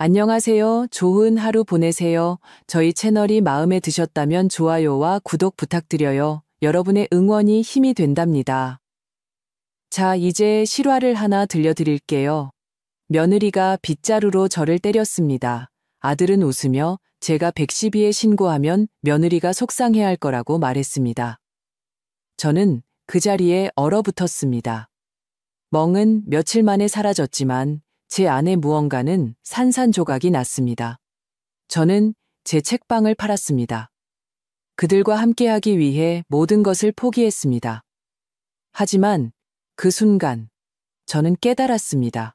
안녕하세요. 좋은 하루 보내세요. 저희 채널이 마음에 드셨다면 좋아요와 구독 부탁드려요. 여러분의 응원이 힘이 된답니다. 자, 이제 실화를 하나 들려드릴게요. 며느리가 빗자루로 저를 때렸습니다. 아들은 웃으며 제가 112에 신고하면 며느리가 속상해할 거라고 말했습니다. 저는 그 자리에 얼어붙었습니다. 멍은 며칠 만에 사라졌지만 제 안에 무언가는 산산조각이 났습니다. 저는 제 책방을 팔았습니다. 그들과 함께하기 위해 모든 것을 포기했습니다. 하지만 그 순간 저는 깨달았습니다.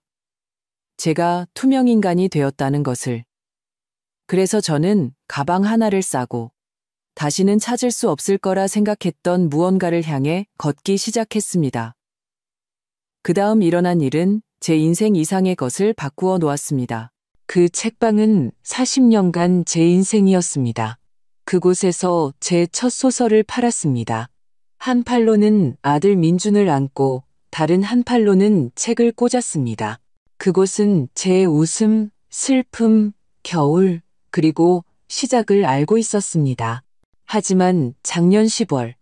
제가 투명인간이 되었다는 것을. 그래서 저는 가방 하나를 싸고 다시는 찾을 수 없을 거라 생각했던 무언가를 향해 걷기 시작했습니다. 그 다음 일어난 일은 제 인생 이상의 것을 바꾸어 놓았습니다. 그 책방은 40년간 제 인생이었습니다. 그곳에서 제 첫 소설을 팔았습니다. 한 팔로는 아들 민준을 안고 다른 한 팔로는 책을 꽂았습니다. 그곳은 제 웃음, 슬픔, 겨울, 그리고 시작을 알고 있었습니다. 하지만 작년 10월,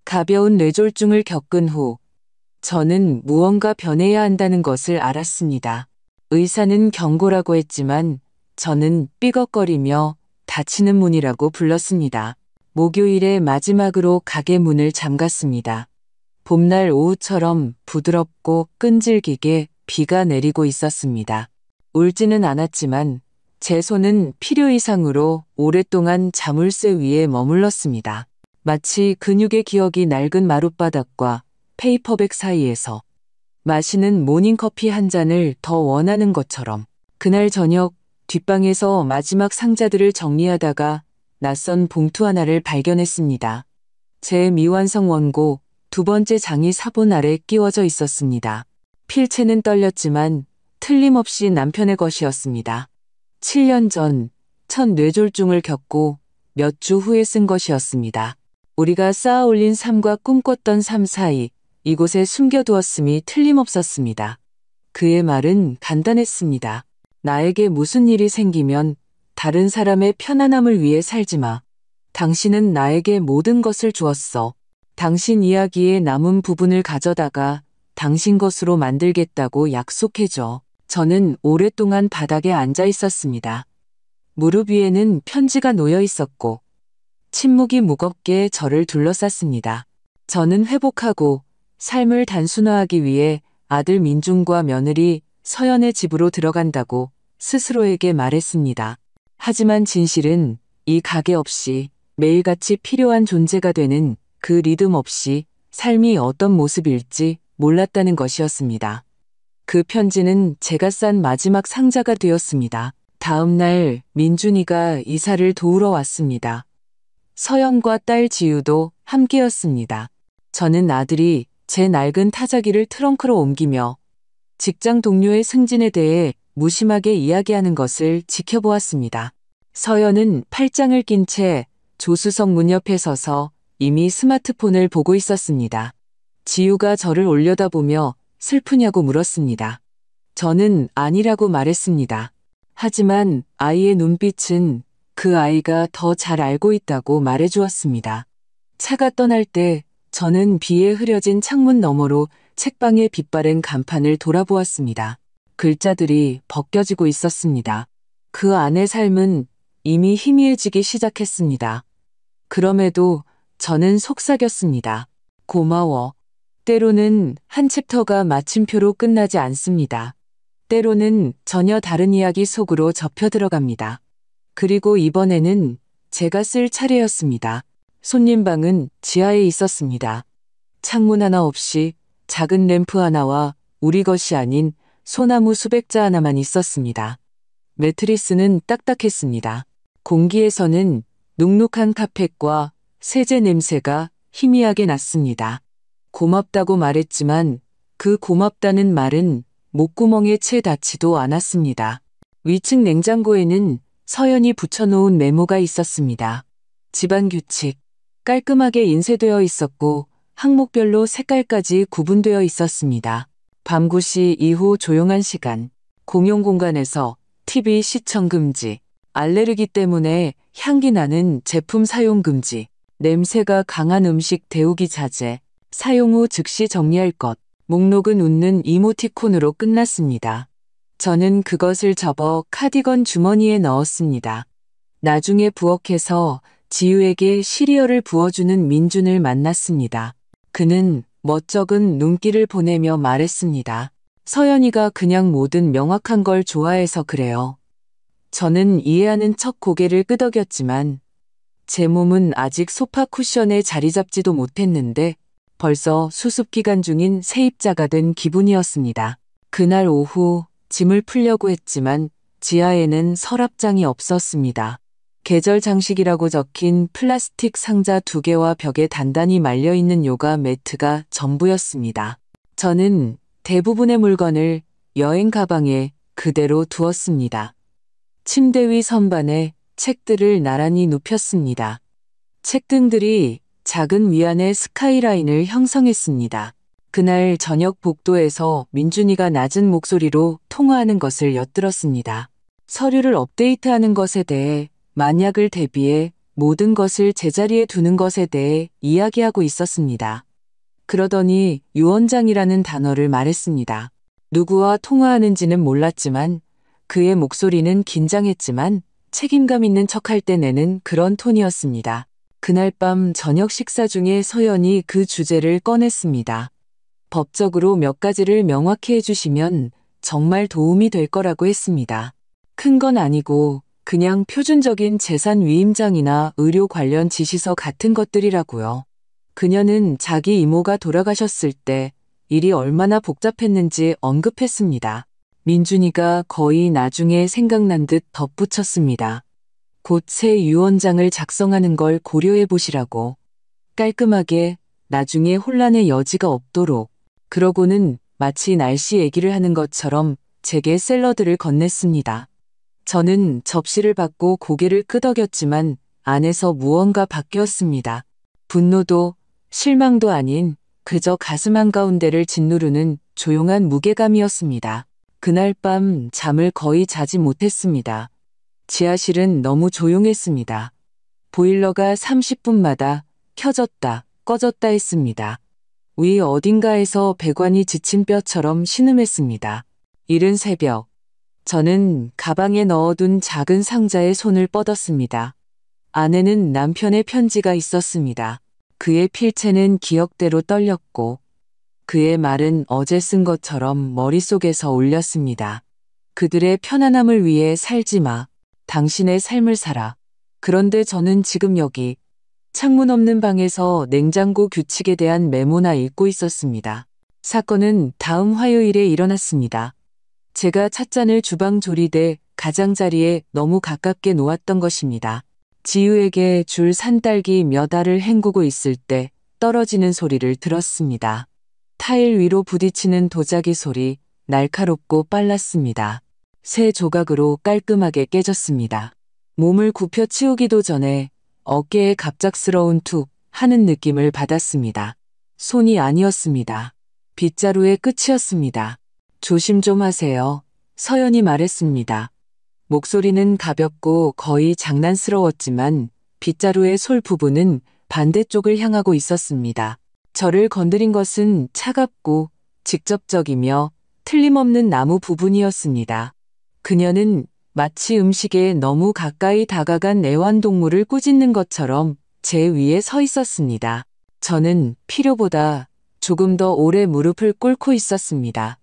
가벼운 뇌졸중을 겪은 후 저는 무언가 변해야 한다는 것을 알았습니다. 의사는 경고라고 했지만 저는 삐걱거리며 닫히는 문이라고 불렀습니다. 목요일에 마지막으로 가게 문을 잠갔습니다. 봄날 오후처럼 부드럽고 끈질기게 비가 내리고 있었습니다. 울지는 않았지만 제 손은 필요 이상으로 오랫동안 자물쇠 위에 머물렀습니다. 마치 근육의 기억이 낡은 마룻바닥과 페이퍼백 사이에서 마시는 모닝커피 한 잔을 더 원하는 것처럼. 그날 저녁 뒷방에서 마지막 상자들을 정리하다가 낯선 봉투 하나를 발견했습니다. 제 미완성 원고 두 번째 장이 사본 아래 끼워져 있었습니다. 필체는 떨렸지만 틀림없이 남편의 것이었습니다. 7년 전 첫 뇌졸중을 겪고 몇 주 후에 쓴 것이었습니다. 우리가 쌓아 올린 삶과 꿈꿨던 삶 사이 이곳에 숨겨두었음이 틀림없었습니다. 그의 말은 간단했습니다. 나에게 무슨 일이 생기면 다른 사람의 편안함을 위해 살지 마. 당신은 나에게 모든 것을 주었어. 당신 이야기의 남은 부분을 가져다가 당신 것으로 만들겠다고 약속해줘. 저는 오랫동안 바닥에 앉아 있었습니다. 무릎 위에는 편지가 놓여 있었고 침묵이 무겁게 저를 둘러쌌습니다. 저는 회복하고 삶을 단순화하기 위해 아들 민준과 며느리 서연의 집으로 들어간다고 스스로에게 말했습니다. 하지만 진실은 이 가게 없이 매일같이 필요한 존재가 되는 그 리듬 없이 삶이 어떤 모습일지 몰랐다는 것이었습니다. 그 편지는 제가 싼 마지막 상자가 되었습니다. 다음 날 민준이가 이사를 도우러 왔습니다. 서연과 딸 지우도 함께였습니다. 저는 아들이 제 낡은 타자기를 트렁크로 옮기며 직장 동료의 승진에 대해 무심하게 이야기하는 것을 지켜보았습니다. 서연은 팔짱을 낀 채 조수석 문 옆에 서서 이미 스마트폰을 보고 있었습니다. 지우가 저를 올려다보며 슬프냐고 물었습니다. 저는 아니라고 말했습니다. 하지만 아이의 눈빛은 그 아이가 더 잘 알고 있다고 말해주었습니다. 차가 떠날 때 저는 비에 흐려진 창문 너머로 책방에 빛바랜 간판을 돌아보았습니다. 글자들이 벗겨지고 있었습니다. 그 안의 삶은 이미 희미해지기 시작했습니다. 그럼에도 저는 속삭였습니다. 고마워. 때로는 한 챕터가 마침표로 끝나지 않습니다. 때로는 전혀 다른 이야기 속으로 접혀 들어갑니다. 그리고 이번에는 제가 쓸 차례였습니다. 손님방은 지하에 있었습니다. 창문 하나 없이 작은 램프 하나와 우리 것이 아닌 소나무 수백자 하나만 있었습니다. 매트리스는 딱딱했습니다. 공기에서는 눅눅한 카펫과 세제 냄새가 희미하게 났습니다. 고맙다고 말했지만 그 고맙다는 말은 목구멍에 채 닿지도 않았습니다. 위층 냉장고에는 서연이 붙여놓은 메모가 있었습니다. 집안 규칙, 깔끔하게 인쇄되어 있었고 항목별로 색깔까지 구분되어 있었습니다. 밤 9시 이후 조용한 시간, 공용 공간에서 TV 시청 금지, 알레르기 때문에 향기 나는 제품 사용 금지, 냄새가 강한 음식 데우기 자제, 사용 후 즉시 정리할 것. 목록은 웃는 이모티콘으로 끝났습니다. 저는 그것을 접어 카디건 주머니에 넣었습니다. 나중에 부엌에서 지우에게 시리얼을 부어주는 민준을 만났습니다. 그는 멋쩍은 눈길을 보내며 말했습니다. 서연이가 그냥 뭐든 명확한 걸 좋아해서 그래요. 저는 이해하는 척 고개를 끄덕였지만 제 몸은 아직 소파 쿠션에 자리 잡지도 못했는데 벌써 수습기간 중인 세입자가 된 기분이었습니다. 그날 오후 짐을 풀려고 했지만 지하에는 서랍장이 없었습니다. 계절 장식이라고 적힌 플라스틱 상자 2개와 벽에 단단히 말려있는 요가 매트가 전부였습니다. 저는 대부분의 물건을 여행 가방에 그대로 두었습니다. 침대 위 선반에 책들을 나란히 눕혔습니다. 책등들이 작은 위안의 스카이라인을 형성했습니다. 그날 저녁 복도에서 민준이가 낮은 목소리로 통화하는 것을 엿들었습니다. 서류를 업데이트하는 것에 대해 만약을 대비해 모든 것을 제자리에 두는 것에 대해 이야기하고 있었습니다. 그러더니 유언장이라는 단어를 말했습니다. 누구와 통화하는지는 몰랐지만 그의 목소리는 긴장했지만 책임감 있는 척할 때 내는 그런 톤이었습니다. 그날 밤 저녁 식사 중에 서연이 그 주제를 꺼냈습니다. 법적으로 몇 가지를 명확히 해주시면 정말 도움이 될 거라고 했습니다. 큰 건 아니고 그냥 표준적인 재산 위임장이나 의료 관련 지시서 같은 것들이라고요. 그녀는 자기 이모가 돌아가셨을 때 일이 얼마나 복잡했는지 언급했습니다. 민준이가 거의 나중에 생각난 듯 덧붙였습니다. 곧 새 유언장을 작성하는 걸 고려해 보시라고. 깔끔하게 나중에 혼란의 여지가 없도록. 그러고는 마치 날씨 얘기를 하는 것처럼 제게 샐러드를 건넸습니다. 저는 접시를 받고 고개를 끄덕였지만 안에서 무언가 바뀌었습니다. 분노도 실망도 아닌 그저 가슴 한가운데를 짓누르는 조용한 무게감이었습니다. 그날 밤 잠을 거의 자지 못했습니다. 지하실은 너무 조용했습니다. 보일러가 30분마다 켜졌다, 꺼졌다 했습니다. 위 어딘가에서 배관이 지친 뼈처럼 신음했습니다. 이른 새벽, 저는 가방에 넣어둔 작은 상자에 손을 뻗었습니다. 안에는 남편의 편지가 있었습니다. 그의 필체는 기억대로 떨렸고 그의 말은 어제 쓴 것처럼 머릿속에서 울렸습니다. 그들의 편안함을 위해 살지 마. 당신의 삶을 살아. 그런데 저는 지금 여기 창문 없는 방에서 냉장고 규칙에 대한 메모나 읽고 있었습니다. 사건은 다음 화요일에 일어났습니다. 제가 찻잔을 주방 조리대 가장자리에 너무 가깝게 놓았던 것입니다. 지우에게 줄 산딸기 몇 알을 헹구고 있을 때 떨어지는 소리를 들었습니다. 타일 위로 부딪히는 도자기 소리, 날카롭고 빨랐습니다. 새 조각으로 깔끔하게 깨졌습니다. 몸을 굽혀 치우기도 전에 어깨에 갑작스러운 툭 하는 느낌을 받았습니다. 손이 아니었습니다. 빗자루의 끝이었습니다. 조심 좀 하세요. 서연이 말했습니다. 목소리는 가볍고 거의 장난스러웠지만 빗자루의 솔 부분은 반대쪽을 향하고 있었습니다. 저를 건드린 것은 차갑고 직접적이며 틀림없는 나무 부분이었습니다. 그녀는 마치 음식에 너무 가까이 다가간 애완동물을 꾸짖는 것처럼 제 위에 서 있었습니다. 저는 필요보다 조금 더 오래 무릎을 꿇고 있었습니다.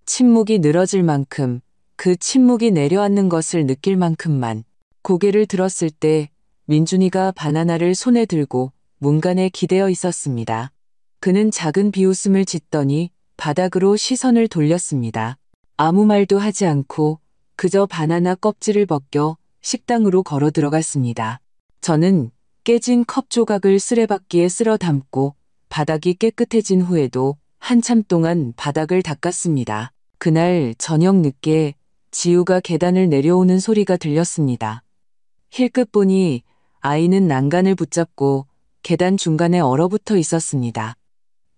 침묵이 늘어질 만큼, 그 침묵이 내려앉는 것을 느낄 만큼만. 고개를 들었을 때 민준이가 바나나를 손에 들고 문간에 기대어 있었습니다. 그는 작은 비웃음을 짓더니 바닥으로 시선을 돌렸습니다. 아무 말도 하지 않고 그저 바나나 껍질을 벗겨 식당으로 걸어 들어갔습니다. 저는 깨진 컵 조각을 쓰레받기에 쓸어 담고 바닥이 깨끗해진 후에도 한참 동안 바닥을 닦았습니다. 그날 저녁 늦게 지우가 계단을 내려오는 소리가 들렸습니다. 힐끗 보니 아이는 난간을 붙잡고 계단 중간에 얼어붙어 있었습니다.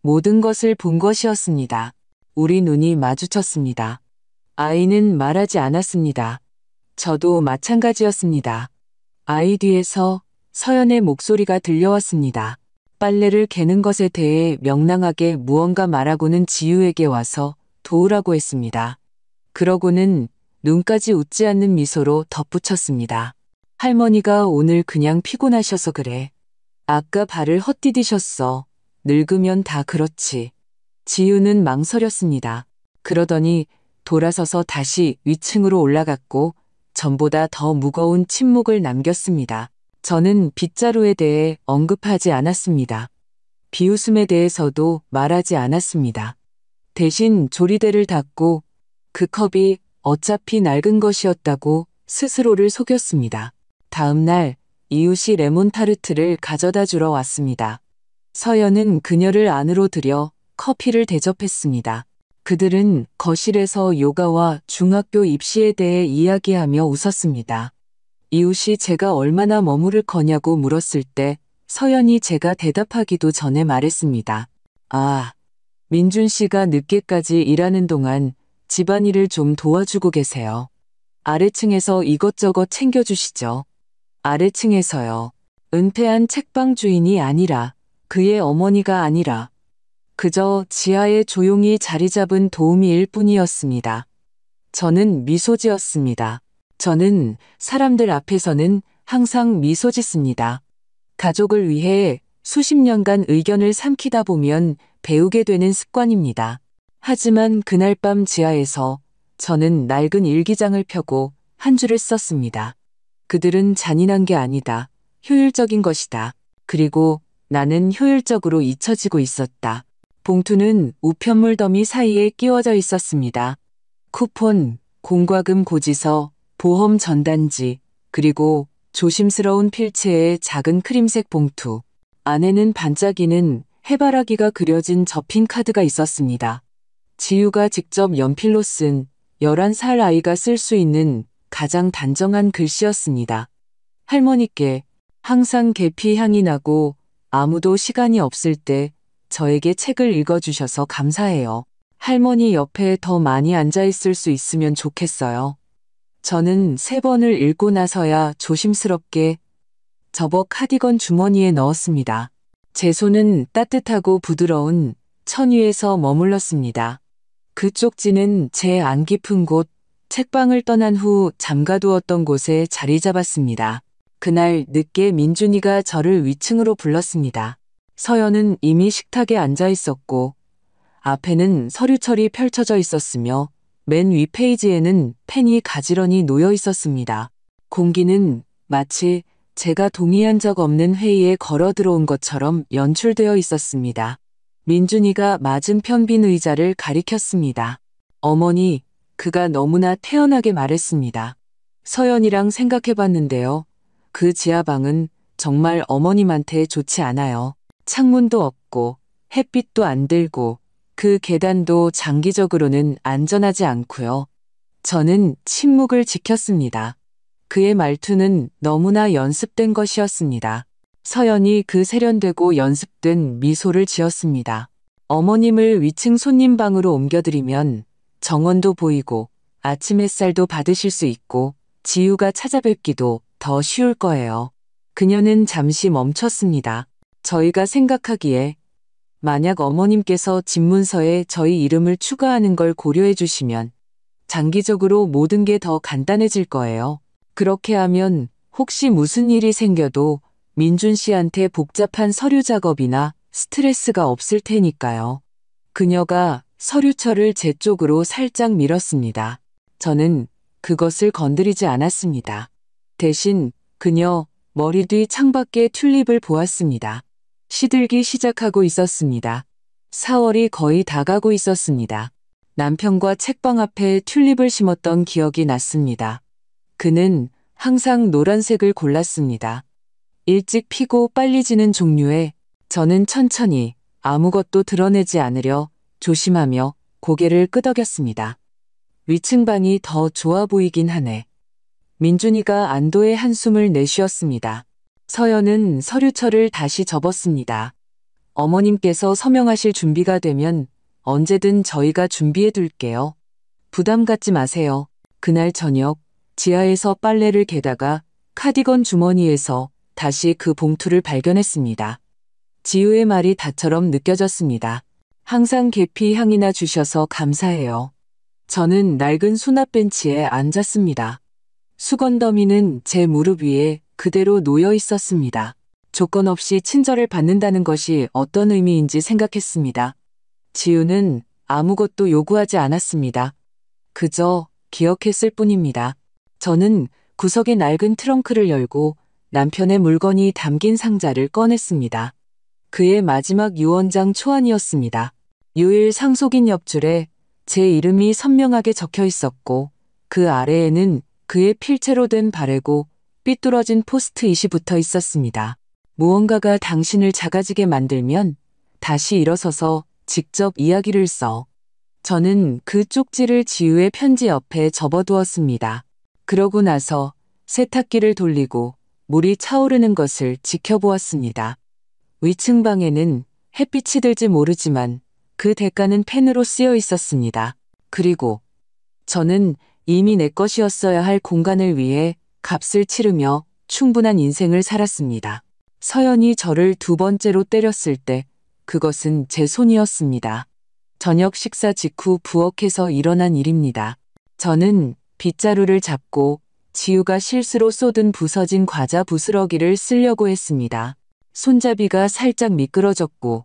모든 것을 본 것이었습니다. 우리 눈이 마주쳤습니다. 아이는 말하지 않았습니다. 저도 마찬가지였습니다. 아이 뒤에서 서연의 목소리가 들려왔습니다. 빨래를 개는 것에 대해 명랑하게 무언가 말하고는 지유에게 와서 도우라고 했습니다. 그러고는 눈까지 웃지 않는 미소로 덧붙였습니다. 할머니가 오늘 그냥 피곤하셔서 그래. 아까 발을 헛디디셨어. 늙으면 다 그렇지. 지유는 망설였습니다. 그러더니 돌아서서 다시 위층으로 올라갔고 전보다 더 무거운 침묵을 남겼습니다. 저는 빗자루에 대해 언급하지 않았습니다. 비웃음에 대해서도 말하지 않았습니다. 대신 조리대를 닫고 그 컵이 어차피 낡은 것이었다고 스스로를 속였습니다. 다음 날 이웃이 레몬 타르트를 가져다 주러 왔습니다. 서연은 그녀를 안으로 들여 커피를 대접했습니다. 그들은 거실에서 요가와 중학교 입시에 대해 이야기하며 웃었습니다. 이웃이 제가 얼마나 머무를 거냐고 물었을 때 서연이 제가 대답하기도 전에 말했습니다. 아, 민준 씨가 늦게까지 일하는 동안 집안일을 좀 도와주고 계세요. 아래층에서 이것저것 챙겨주시죠. 아래층에서요. 은퇴한 책방 주인이 아니라 그의 어머니가 아니라 그저 지하에 조용히 자리 잡은 도우미일 뿐이었습니다. 저는 미소 지었습니다. 저는 사람들 앞에서는 항상 미소 짓습니다. 가족을 위해 수십 년간 의견을 삼키다 보면 배우게 되는 습관입니다. 하지만 그날 밤 지하에서 저는 낡은 일기장을 펴고 한 줄을 썼습니다. 그들은 잔인한 게 아니다. 효율적인 것이다. 그리고 나는 효율적으로 잊혀지고 있었다. 봉투는 우편물 더미 사이에 끼워져 있었습니다. 쿠폰, 공과금 고지서, 보험 전단지, 그리고 조심스러운 필체의 작은 크림색 봉투. 안에는 반짝이는 해바라기가 그려진 접힌 카드가 있었습니다. 지유가 직접 연필로 쓴 11살 아이가 쓸 수 있는 가장 단정한 글씨였습니다. 할머니께 항상 계피 향이 나고 아무도 시간이 없을 때 저에게 책을 읽어주셔서 감사해요. 할머니 옆에 더 많이 앉아있을 수 있으면 좋겠어요. 저는 3번을 읽고 나서야 조심스럽게 접어 카디건 주머니에 넣었습니다. 제 손은 따뜻하고 부드러운 천 위에서 머물렀습니다. 그 쪽지는 제 안 깊은 곳, 책방을 떠난 후 잠가두었던 곳에 자리 잡았습니다. 그날 늦게 민준이가 저를 위층으로 불렀습니다. 서연은 이미 식탁에 앉아 있었고 앞에는 서류철이 펼쳐져 있었으며 맨 위 페이지에는 펜이 가지런히 놓여 있었습니다. 공기는 마치 제가 동의한 적 없는 회의에 걸어 들어온 것처럼 연출되어 있었습니다. 민준이가 맞은편 빈 의자를 가리켰습니다. 어머니, 그가 너무나 태연하게 말했습니다. 서연이랑 생각해봤는데요. 그 지하방은 정말 어머님한테 좋지 않아요. 창문도 없고 햇빛도 안 들고 그 계단도 장기적으로는 안전하지 않고요. 저는 침묵을 지켰습니다. 그의 말투는 너무나 연습된 것이었습니다. 서연이 그 세련되고 연습된 미소를 지었습니다. 어머님을 위층 손님 방으로 옮겨드리면 정원도 보이고 아침 햇살도 받으실 수 있고 지유가 찾아뵙기도 더 쉬울 거예요. 그녀는 잠시 멈췄습니다. 저희가 생각하기에 만약 어머님께서 집문서에 저희 이름을 추가하는 걸 고려해 주시면 장기적으로 모든 게 더 간단해질 거예요. 그렇게 하면 혹시 무슨 일이 생겨도 민준 씨한테 복잡한 서류 작업이나 스트레스가 없을 테니까요. 그녀가 서류철을 제 쪽으로 살짝 밀었습니다. 저는 그것을 건드리지 않았습니다. 대신 그녀 머리 뒤 창밖에 튤립을 보았습니다. 시들기 시작하고 있었습니다. 4월이 거의 다 가고 있었습니다. 남편과 책방 앞에 튤립을 심었던 기억이 났습니다. 그는 항상 노란색을 골랐습니다. 일찍 피고 빨리 지는 종류에 저는 천천히 아무것도 드러내지 않으려 조심하며 고개를 끄덕였습니다. 위층 방이 더 좋아 보이긴 하네. 민준이가 안도의 한숨을 내쉬었습니다. 서연은 서류철을 다시 접었습니다. 어머님께서 서명하실 준비가 되면 언제든 저희가 준비해 둘게요. 부담 갖지 마세요. 그날 저녁 지하에서 빨래를 개다가 카디건 주머니에서 다시 그 봉투를 발견했습니다. 지우의 말이 다처럼 느껴졌습니다. 항상 계피 향이나 주셔서 감사해요. 저는 낡은 수납 벤치에 앉았습니다. 수건 더미는 제 무릎 위에 그대로 놓여 있었습니다. 조건 없이 친절을 받는다는 것이 어떤 의미인지 생각했습니다. 지우는 아무것도 요구하지 않았습니다. 그저 기억했을 뿐입니다. 저는 구석의 낡은 트렁크를 열고 남편의 물건이 담긴 상자를 꺼냈습니다. 그의 마지막 유언장 초안이었습니다. 유일 상속인 옆줄에 제 이름이 선명하게 적혀 있었고 그 아래에는 그의 필체로 된 바래고 삐뚤어진 포스트잇이 붙어 있었습니다. 무언가가 당신을 작아지게 만들면 다시 일어서서 직접 이야기를 써. 저는 그 쪽지를 지우의 편지 옆에 접어두었습니다. 그러고 나서 세탁기를 돌리고 물이 차오르는 것을 지켜보았습니다. 위층 방에는 햇빛이 들지 모르지만 그 대가는 펜으로 쓰여 있었습니다. 그리고 저는 이미 내 것이었어야 할 공간을 위해 값을 치르며 충분한 인생을 살았습니다. 서연이 저를 두 번째로 때렸을 때 그것은 제 손이었습니다. 저녁 식사 직후 부엌에서 일어난 일입니다. 저는 빗자루를 잡고 지우가 실수로 쏟은 부서진 과자 부스러기를 쓰려고 했습니다. 손잡이가 살짝 미끄러졌고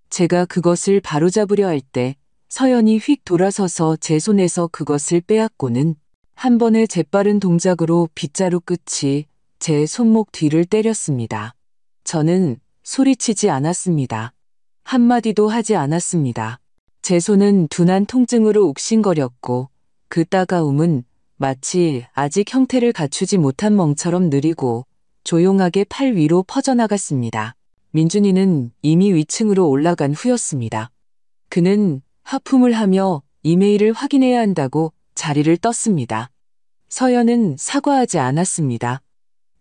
제가 그것을 바로잡으려 할 때 서연이 휙 돌아서서 제 손에서 그것을 빼앗고는 한 번의 재빠른 동작으로 빗자루 끝이 제 손목 뒤를 때렸습니다. 저는 소리치지 않았습니다. 한마디도 하지 않았습니다. 제 손은 둔한 통증으로 욱신거렸고 그 따가움은 마치 아직 형태를 갖추지 못한 멍처럼 느리고 조용하게 팔 위로 퍼져나갔습니다. 민준이는 이미 위층으로 올라간 후였습니다. 그는 하품을 하며 이메일을 확인해야 한다고 자리를 떴습니다. 서연은 사과하지 않았습니다.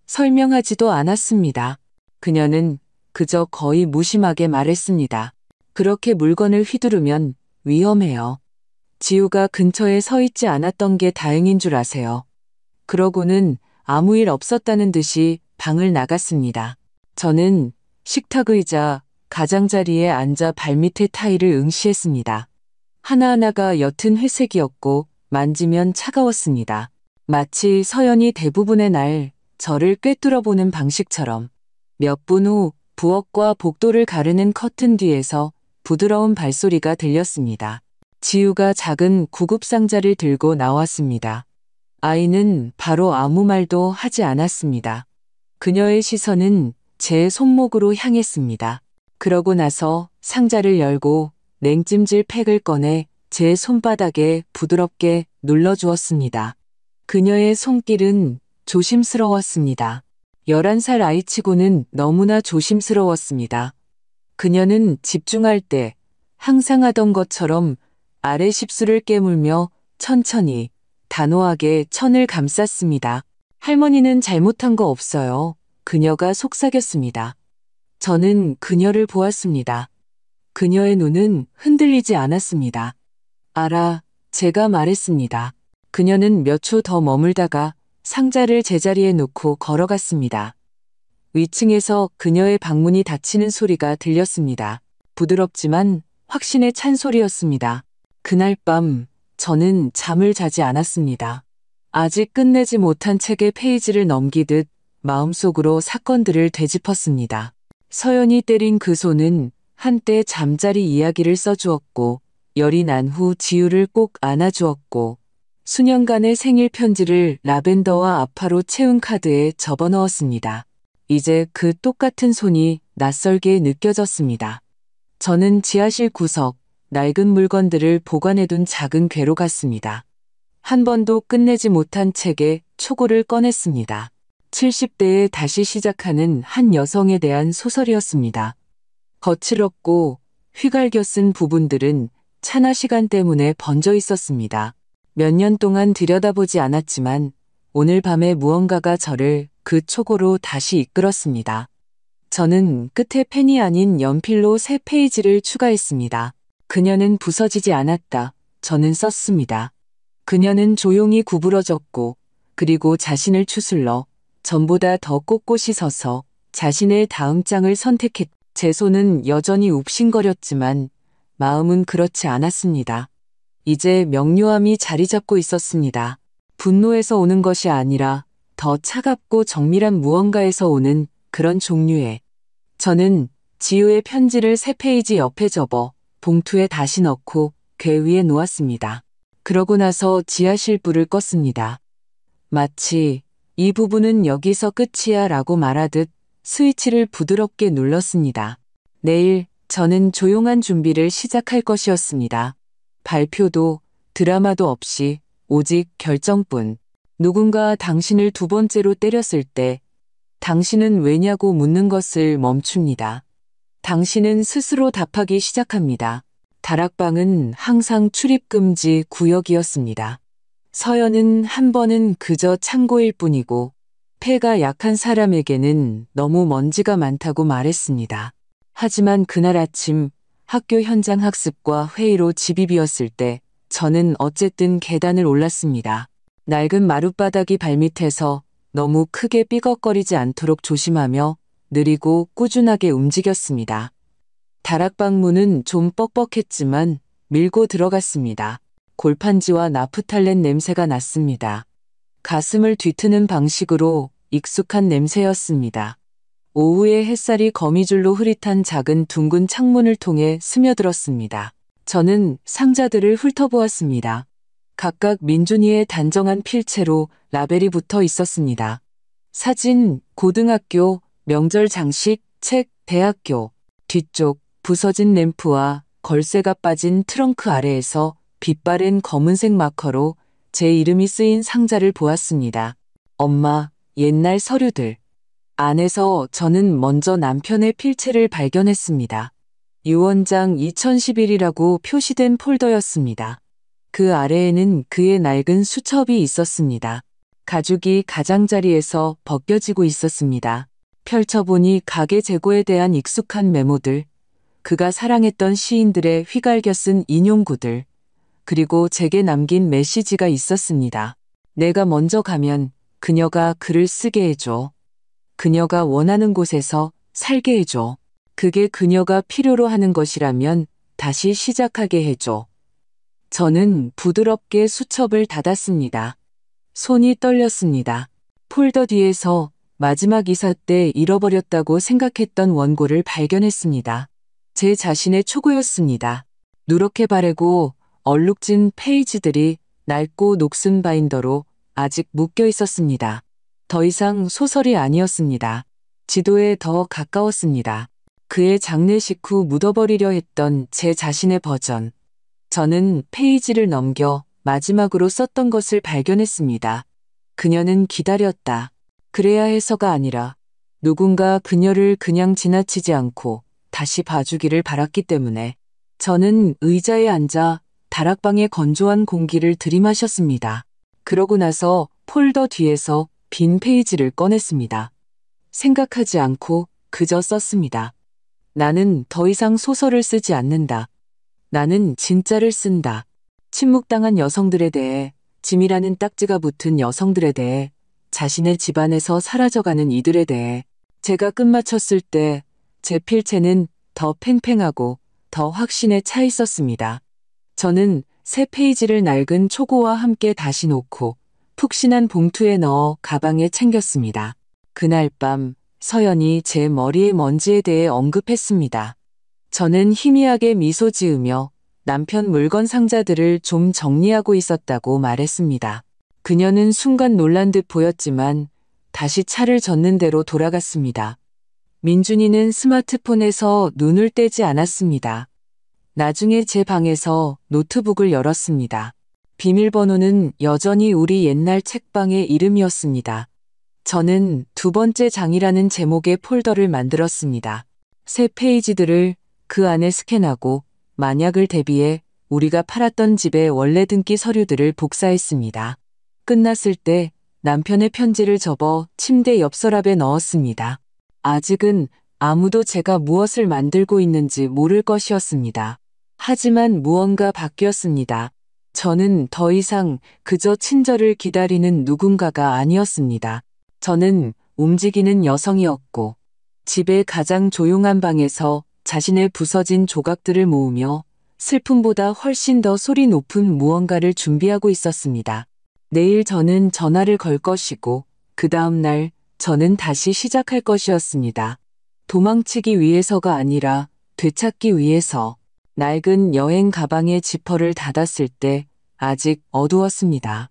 설명하지도 않았습니다. 그녀는 그저 거의 무심하게 말했습니다. 그렇게 물건을 휘두르면 위험해요. 지우가 근처에 서 있지 않았던 게 다행인 줄 아세요. 그러고는 아무 일 없었다는 듯이 방을 나갔습니다. 저는 식탁 의자, 가장자리에 앉아 발밑에 타일을 응시했습니다. 하나하나가 옅은 회색이었고 만지면 차가웠습니다. 마치 서연이 대부분의 날 저를 꿰뚫어보는 방식처럼. 몇 분 후 부엌과 복도를 가르는 커튼 뒤에서 부드러운 발소리가 들렸습니다. 지우가 작은 구급상자를 들고 나왔습니다. 아이는 바로 아무 말도 하지 않았습니다. 그녀의 시선은 제 손목으로 향했습니다. 그러고 나서 상자를 열고 냉찜질 팩을 꺼내 제 손바닥에 부드럽게 눌러주었습니다. 그녀의 손길은 조심스러웠습니다. 11살 아이치고는 너무나 조심스러웠습니다. 그녀는 집중할 때 항상 하던 것처럼 아래 십수를 깨물며 천천히 단호하게 천을 감쌌습니다. 할머니는 잘못한 거 없어요. 그녀가 속삭였습니다. 저는 그녀를 보았습니다. 그녀의 눈은 흔들리지 않았습니다. 알아, 제가 말했습니다. 그녀는 몇 초 더 머물다가 상자를 제자리에 놓고 걸어갔습니다. 위층에서 그녀의 방문이 닫히는 소리가 들렸습니다. 부드럽지만 확신에 찬 소리였습니다. 그날 밤 저는 잠을 자지 않았습니다. 아직 끝내지 못한 책의 페이지를 넘기듯 마음속으로 사건들을 되짚었습니다. 서연이 때린 그 손은 한때 잠자리 이야기를 써주었고 열이 난 후 지우를 꼭 안아주었고 수년간의 생일 편지를 라벤더와 아파로 채운 카드에 접어넣었습니다. 이제 그 똑같은 손이 낯설게 느껴졌습니다. 저는 지하실 구석, 낡은 물건들을 보관해둔 작은 궤로 갔습니다. 한 번도 끝내지 못한 책에 초고를 꺼냈습니다. 70대에 다시 시작하는 한 여성에 대한 소설이었습니다. 거칠었고 휘갈겨 쓴 부분들은 차나 시간 때문에 번져 있었습니다. 몇 년 동안 들여다보지 않았지만 오늘 밤에 무언가가 저를 그 초고로 다시 이끌었습니다. 저는 끝에 펜이 아닌 연필로 3페이지를 추가했습니다. 그녀는 부서지지 않았다. 저는 썼습니다. 그녀는 조용히 구부러졌고 그리고 자신을 추슬러 전보다 더 꼿꼿이 서서 자신의 다음 장을 선택했. 제 손은 여전히 욱신거렸지만 마음은 그렇지 않았습니다. 이제 명료함이 자리 잡고 있었습니다. 분노에서 오는 것이 아니라 더 차갑고 정밀한 무언가에서 오는 그런 종류의. 저는 지우의 편지를 3페이지 옆에 접어 봉투에 다시 넣고 궤 위에 놓았습니다. 그러고 나서 지하실 불을 껐습니다. 마치 이 부분은 여기서 끝이야 라고 말하듯 스위치를 부드럽게 눌렀습니다. 내일 저는 조용한 준비를 시작할 것이었습니다. 발표도 드라마도 없이 오직 결정뿐. 누군가 당신을 2번째로 때렸을 때 당신은 왜냐고 묻는 것을 멈춥니다. 당신은 스스로 답하기 시작합니다. 다락방은 항상 출입금지 구역이었습니다. 서연은 한 번은 그저 창고일 뿐이고 폐가 약한 사람에게는 너무 먼지가 많다고 말했습니다. 하지만 그날 아침 학교 현장 학습과 회의로 집이 비었을 때 저는 어쨌든 계단을 올랐습니다. 낡은 마룻바닥이 발밑에서 너무 크게 삐걱거리지 않도록 조심하며 느리고 꾸준하게 움직였습니다. 다락방 문은 좀 뻑뻑했지만 밀고 들어갔습니다. 골판지와 나프탈렌 냄새가 났습니다. 가슴을 뒤트는 방식으로 익숙한 냄새였습니다. 오후에 햇살이 거미줄로 흐릿한 작은 둥근 창문을 통해 스며들었습니다. 저는 상자들을 훑어보았습니다. 각각 민준이의 단정한 필체로 라벨이 붙어 있었습니다. 사진, 고등학교, 명절 장식, 책, 대학교. 뒤쪽 부서진 램프와 걸쇠가 빠진 트렁크 아래에서 빛바랜 검은색 마커로 제 이름이 쓰인 상자를 보았습니다. 엄마, 옛날 서류들. 안에서 저는 먼저 남편의 필체를 발견했습니다. 유언장 2011이라고 표시된 폴더였습니다. 그 아래에는 그의 낡은 수첩이 있었습니다. 가죽이 가장자리에서 벗겨지고 있었습니다. 펼쳐보니 가계 재고에 대한 익숙한 메모들, 그가 사랑했던 시인들의 휘갈겨 쓴 인용구들, 그리고 제게 남긴 메시지가 있었습니다. 내가 먼저 가면 그녀가 글을 쓰게 해줘. 그녀가 원하는 곳에서 살게 해줘. 그게 그녀가 필요로 하는 것이라면 다시 시작하게 해줘. 저는 부드럽게 수첩을 닫았습니다. 손이 떨렸습니다. 폴더 뒤에서 마지막 이사 때 잃어버렸다고 생각했던 원고를 발견했습니다. 제 자신의 초고였습니다. 누렇게 바래고 얼룩진 페이지들이 낡고 녹슨 바인더로 아직 묶여 있었습니다. 더 이상 소설이 아니었습니다. 지도에 더 가까웠습니다. 그의 장례식 후 묻어버리려 했던 제 자신의 버전. 저는 페이지를 넘겨 마지막으로 썼던 것을 발견했습니다. 그녀는 기다렸다. 그래야 해서가 아니라 누군가 그녀를 그냥 지나치지 않고 다시 봐주기를 바랐기 때문에. 저는 의자에 앉아 다락방의 건조한 공기를 들이마셨습니다. 그러고 나서 폴더 뒤에서 빈 페이지를 꺼냈습니다. 생각하지 않고 그저 썼습니다. 나는 더 이상 소설을 쓰지 않는다. 나는 진짜를 쓴다. 침묵당한 여성들에 대해, 짐이라는 딱지가 붙은 여성들에 대해, 자신의 집안에서 사라져가는 이들에 대해. 제가 끝마쳤을 때 제 필체는 더 팽팽하고 더 확신에 차 있었습니다. 저는 3페이지를 낡은 초고와 함께 다시 놓고 푹신한 봉투에 넣어 가방에 챙겼습니다. 그날 밤 서연이 제 머리의 먼지에 대해 언급했습니다. 저는 희미하게 미소 지으며 남편 물건 상자들을 좀 정리하고 있었다고 말했습니다. 그녀는 순간 놀란 듯 보였지만 다시 차를 젓는 대로 돌아갔습니다. 민준이는 스마트폰에서 눈을 떼지 않았습니다. 나중에 제 방에서 노트북을 열었습니다. 비밀번호는 여전히 우리 옛날 책방의 이름이었습니다. 저는 2번째 장이라는 제목의 폴더를 만들었습니다. 3페이지들을 그 안에 스캔하고 만약을 대비해 우리가 팔았던 집의 원래 등기 서류들을 복사했습니다. 끝났을 때 남편의 편지를 접어 침대 옆 서랍에 넣었습니다. 아직은 아무도 제가 무엇을 만들고 있는지 모를 것이었습니다. 하지만 무언가 바뀌었습니다. 저는 더 이상 그저 친절을 기다리는 누군가가 아니었습니다. 저는 움직이는 여성이었고, 집의 가장 조용한 방에서 자신의 부서진 조각들을 모으며 슬픔보다 훨씬 더 소리 높은 무언가를 준비하고 있었습니다. 내일 저는 전화를 걸 것이고, 그 다음 날 저는 다시 시작할 것이었습니다. 도망치기 위해서가 아니라 되찾기 위해서. 낡은 여행 가방의 지퍼를 닫았을 때 아직 어두웠습니다.